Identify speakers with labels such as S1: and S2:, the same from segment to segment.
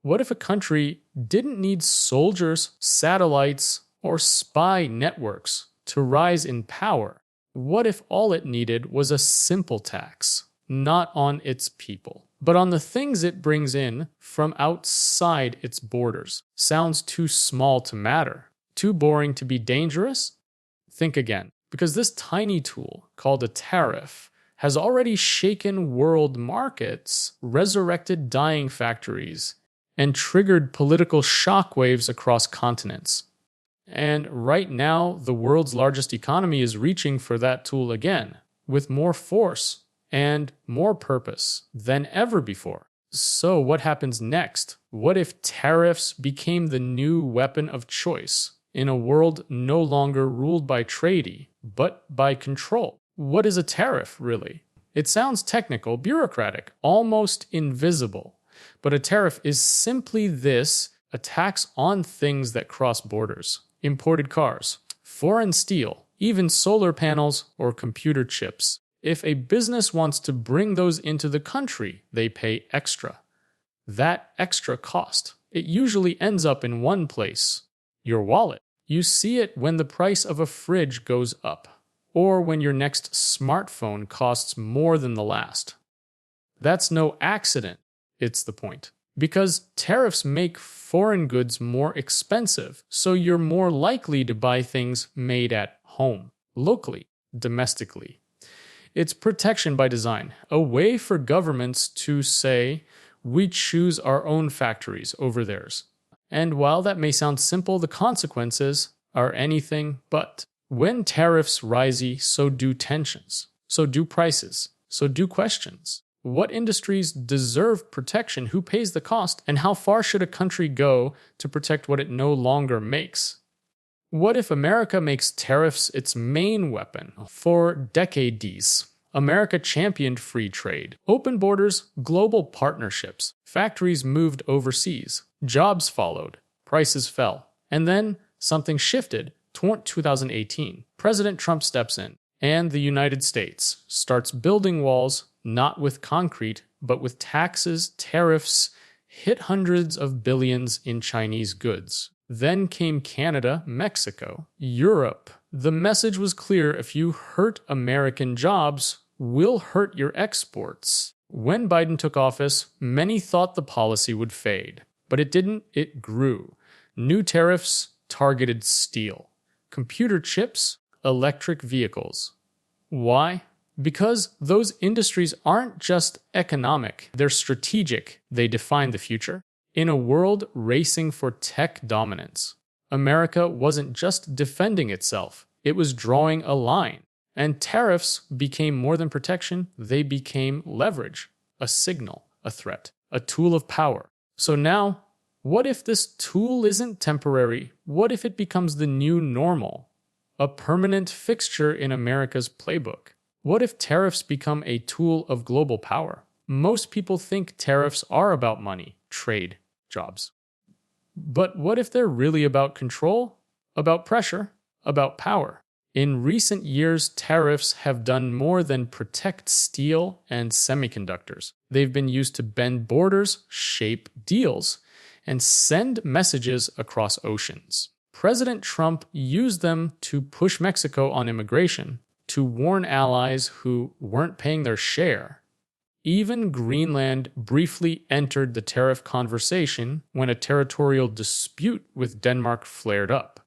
S1: What if a country didn't need soldiers, satellites, or spy networks to rise in power? What if all it needed was a simple tax, not on its people, but on the things it brings in from outside its borders? Sounds too small to matter, too boring to be dangerous? Think again, because this tiny tool, called a tariff, has already shaken world markets, resurrected dying factories, and triggered political shockwaves across continents. And right now, the world's largest economy is reaching for that tool again, with more force and more purpose than ever before. So what happens next? What if tariffs became the new weapon of choice in a world no longer ruled by treaty, but by control? What is a tariff, really? It sounds technical, bureaucratic, almost invisible. But a tariff is simply this: a tax on things that cross borders. Imported cars, foreign steel, even solar panels or computer chips. If a business wants to bring those into the country, they pay extra. That extra cost, it usually ends up in one place: your wallet. You see it when the price of a fridge goes up, or when your next smartphone costs more than the last. That's no accident, it's the point. Because tariffs make foreign goods more expensive, so you're more likely to buy things made at home, locally, domestically. It's protection by design, a way for governments to say, we choose our own factories over theirs. And while that may sound simple, the consequences are anything but. When tariffs rise, so do tensions, so do prices, so do questions. What industries deserve protection? Who pays the cost? And how far should a country go to protect what it no longer makes? What if America makes tariffs its main weapon? For decades, America championed free trade, open borders, global partnerships. Factories moved overseas. Jobs followed. Prices fell. And then something shifted. 2018. President Trump steps in, and the United States starts building walls, not with concrete, but with taxes, tariffs, hit hundreds of billions in Chinese goods. Then came Canada, Mexico, Europe. The message was clear: if you hurt American jobs, we'll hurt your exports. When Biden took office, many thought the policy would fade, but it didn't. It grew. New tariffs targeted steel, computer chips, electric vehicles. Why? Because those industries aren't just economic, they're strategic. They define the future. In a world racing for tech dominance, America wasn't just defending itself, it was drawing a line. And tariffs became more than protection, they became leverage, a signal, a threat, a tool of power. So now, what if this tool isn't temporary? What if it becomes the new normal? A permanent fixture in America's playbook? What if tariffs become a tool of global power? Most people think tariffs are about money, trade, jobs. But what if they're really about control, about pressure, about power? In recent years, tariffs have done more than protect steel and semiconductors. They've been used to bend borders, shape deals, and send messages across oceans. President Trump used them to push Mexico on immigration, to warn allies who weren't paying their share. Even Greenland briefly entered the tariff conversation when a territorial dispute with Denmark flared up.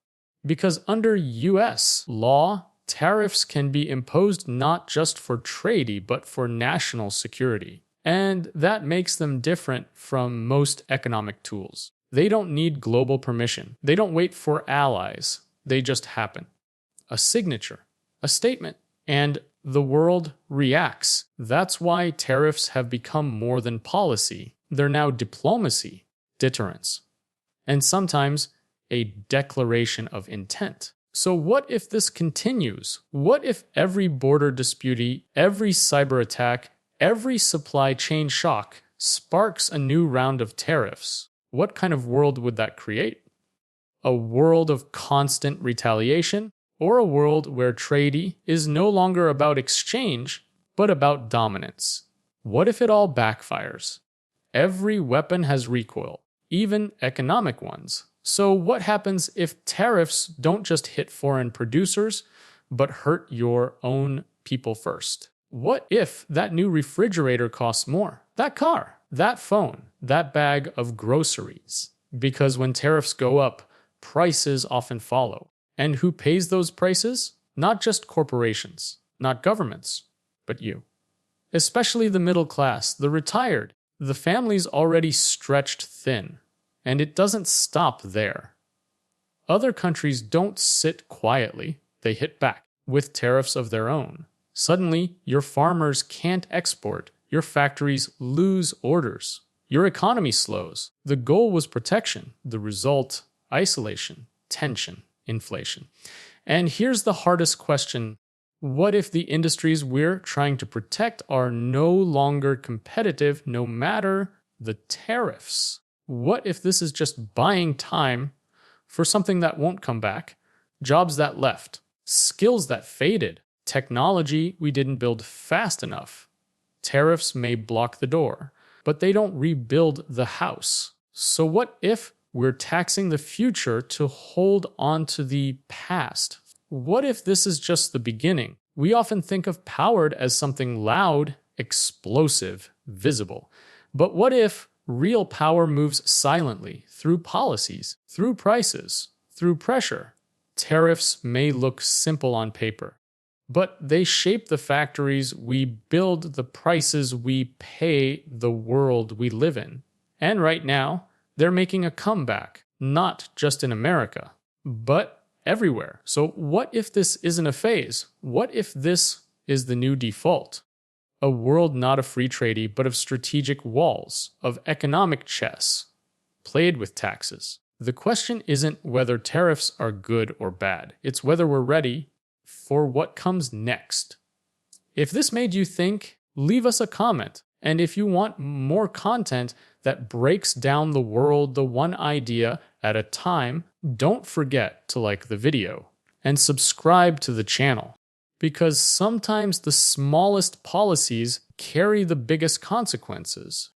S1: Because under US law, tariffs can be imposed not just for trade, but for national security. And that makes them different from most economic tools. They don't need global permission. They don't wait for allies. They just happen. A signature, a statement, and the world reacts. That's why tariffs have become more than policy. They're now diplomacy, deterrence, and sometimes a declaration of intent. So what if this continues? What if every border dispute, every cyber attack, every supply chain shock sparks a new round of tariffs? What kind of world would that create? A world of constant retaliation, or a world where trade is no longer about exchange, but about dominance? What if it all backfires? Every weapon has recoil. even economic ones. So what happens if tariffs don't just hit foreign producers, but hurt your own people first? What if that new refrigerator costs more? That car, that phone, that bag of groceries? Because when tariffs go up, prices often follow. And who pays those prices? Not just corporations, not governments, but you. Especially the middle class, the retired, the families already stretched thin. And it doesn't stop there. Other countries don't sit quietly, they hit back with tariffs of their own. Suddenly, your farmers can't export, your factories lose orders, your economy slows. The goal was protection, the result, isolation, tension, inflation. And here's the hardest question. What if the industries we're trying to protect are no longer competitive no matter the tariffs? What if this is just buying time for something that won't come back, jobs that left, skills that faded, technology we didn't build fast enough? Tariffs may block the door, but they don't rebuild the house. So what if we're taxing the future to hold on to the past? What if this is just the beginning? We often think of power as something loud, explosive, visible. But what if real power moves silently through policies, through prices, through pressure? Tariffs may look simple on paper, but they shape the factories we build, the prices we pay, the world we live in. And right now, they're making a comeback, not just in America, but everywhere. So what if this isn't a phase? What if this is the new default? A world not of free trade, but of strategic walls, of economic chess, played with taxes. The question isn't whether tariffs are good or bad. It's whether we're ready for what comes next. If this made you think, leave us a comment. And if you want more content that breaks down the world, the one idea at a time, don't forget to like the video and subscribe to the channel. Because sometimes the smallest policies carry the biggest consequences.